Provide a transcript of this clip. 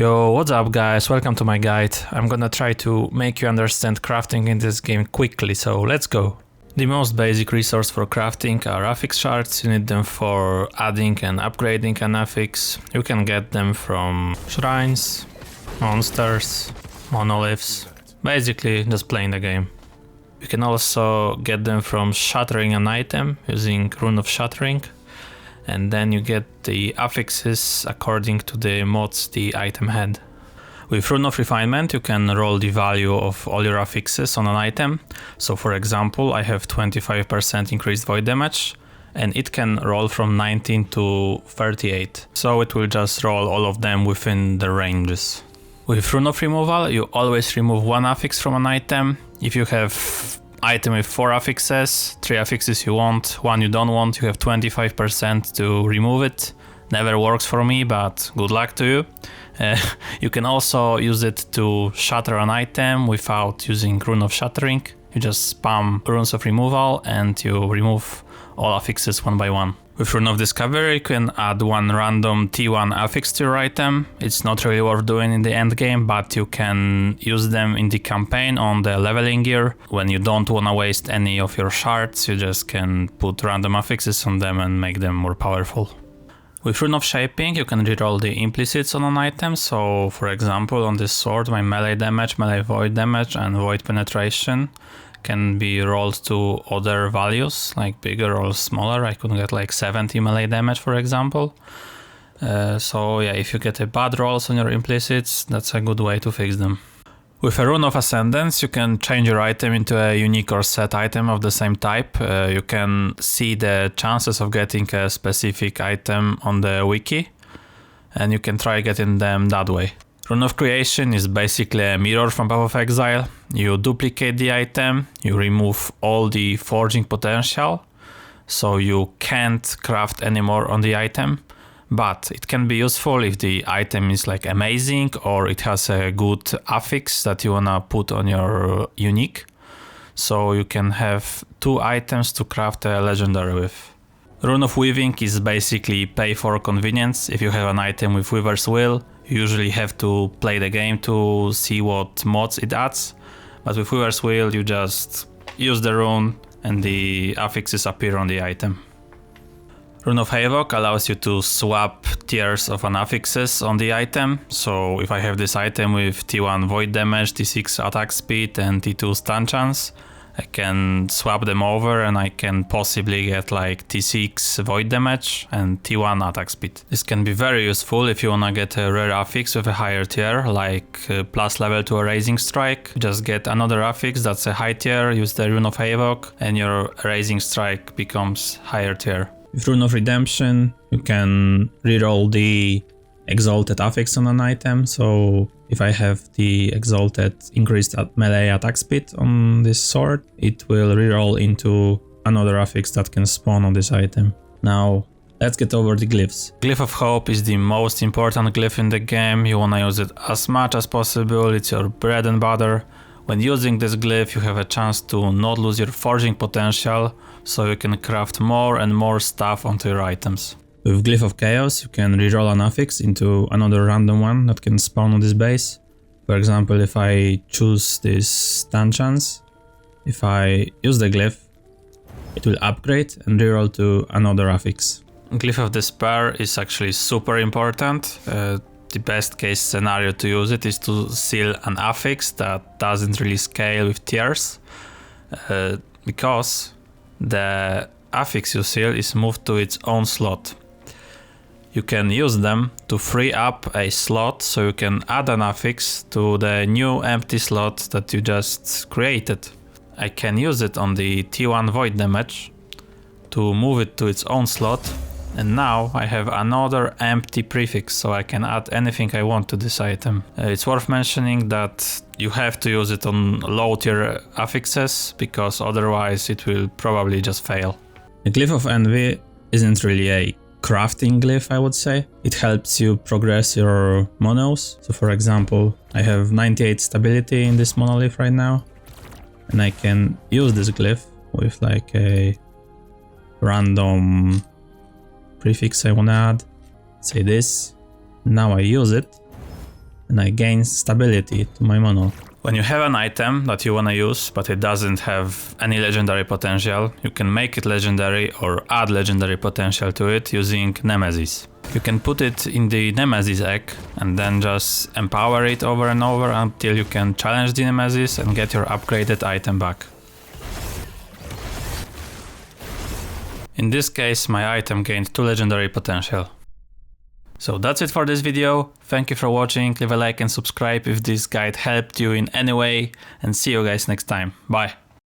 Yo, what's up guys, welcome to my guide. I'm gonna try to make you understand crafting in this game quickly, so let's go. The most basic resource for crafting are affix shards. You need them for adding and upgrading an affix. You can get them from shrines, monsters, monoliths, basically just playing the game. You can also get them from shattering an item using Rune of Shattering. And then you get the affixes according to the mods the item had. With Rune of Refinement you can roll the value of all your affixes on an item. So for example, I have 25% increased void damage and it can roll from 19 to 38. So it will just roll all of them within the ranges. With Rune of Removal you always remove one affix from an item. If you have item with 4 affixes, 3 affixes you want, 1 you don't want, you have 25% to remove it. Never works for me, but good luck to you. You can also use it to shatter an item without using Rune of Shattering. You just spam Runes of Removal and you remove all affixes one by one. With Rune of Discovery you can add one random T1 affix to your item. It's not really worth doing in the end game, but you can use them in the campaign on the leveling gear. When you don't want to waste any of your shards, you just can put random affixes on them and make them more powerful. With Rune of Shaping you can reroll the implicits on an item, so for example on this sword my melee damage, melee void damage and void penetration can be rolled to other values, like bigger or smaller. I could get like 70 melee damage for example. So yeah, if you get a bad rolls on your implicits, that's a good way to fix them. With a Rune of Ascendence you can change your item into a unique or set item of the same type. You can see the chances of getting a specific item on the wiki and you can try getting them that way. Rune of Creation is basically a mirror from Path of Exile. You duplicate the item, you remove all the forging potential, so you can't craft anymore on the item. But it can be useful if the item is like amazing or it has a good affix that you wanna put on your unique. So you can have 2 items to craft a legendary with. Rune of Weaving is basically pay for convenience. If you have an item with Weaver's Will, you usually have to play the game to see what mods it adds. But with Weaver's Will you just use the rune and the affixes appear on the item. Rune of Havoc allows you to swap tiers of an affixes on the item. So if I have this item with T1 void damage, T6 attack speed and T2 stun chance, I can swap them over and I can possibly get like T6 void damage and T1 attack speed. This can be very useful if you wanna get a rare affix with a higher tier, like plus level to a Raising Strike. Just get another affix that's a high tier, use the Rune of Havoc and your Raising Strike becomes higher tier. With Rune of Redemption you can reroll the exalted affix on an item, so if I have the exalted increased melee attack speed on this sword, it will reroll into another affix that can spawn on this item. Now let's get over the glyphs. Glyph of Hope is the most important glyph in the game. You wanna use it as much as possible, it's your bread and butter. When using this glyph you have a chance to not lose your forging potential, so you can craft more and more stuff onto your items. With Glyph of Chaos you can reroll an affix into another random one that can spawn on this base. For example, if I choose this stun chance, if I use the glyph, it will upgrade and reroll to another affix. Glyph of Despair is actually super important. The best case scenario to use it is to seal an affix that doesn't really scale with tiers, because the affix you seal is moved to its own slot. You can use them to free up a slot so you can add an affix to the new empty slot that you just created. I can use it on the T1 void damage to move it to its own slot, and now I have another empty prefix so I can add anything I want to this item. It's worth mentioning that you have to use it on low tier affixes because otherwise it will probably just fail. The Glyph of Envy isn't really a crafting glyph, I would say. It helps you progress your monos. So for example, I have 98 stability in this monolith right now, and I can use this glyph with like a random prefix I want to add, say this. Now I use it and I gain stability to my mono. When you have an item that you wanna use, but it doesn't have any legendary potential, you can make it legendary or add legendary potential to it using Nemesis. You can put it in the Nemesis egg and then just empower it over and over until you can challenge the Nemesis and get your upgraded item back. In this case, my item gained 2 legendary potential. So that's it for this video. Thank you for watching, leave a like and subscribe if this guide helped you in any way, and see you guys next time. Bye!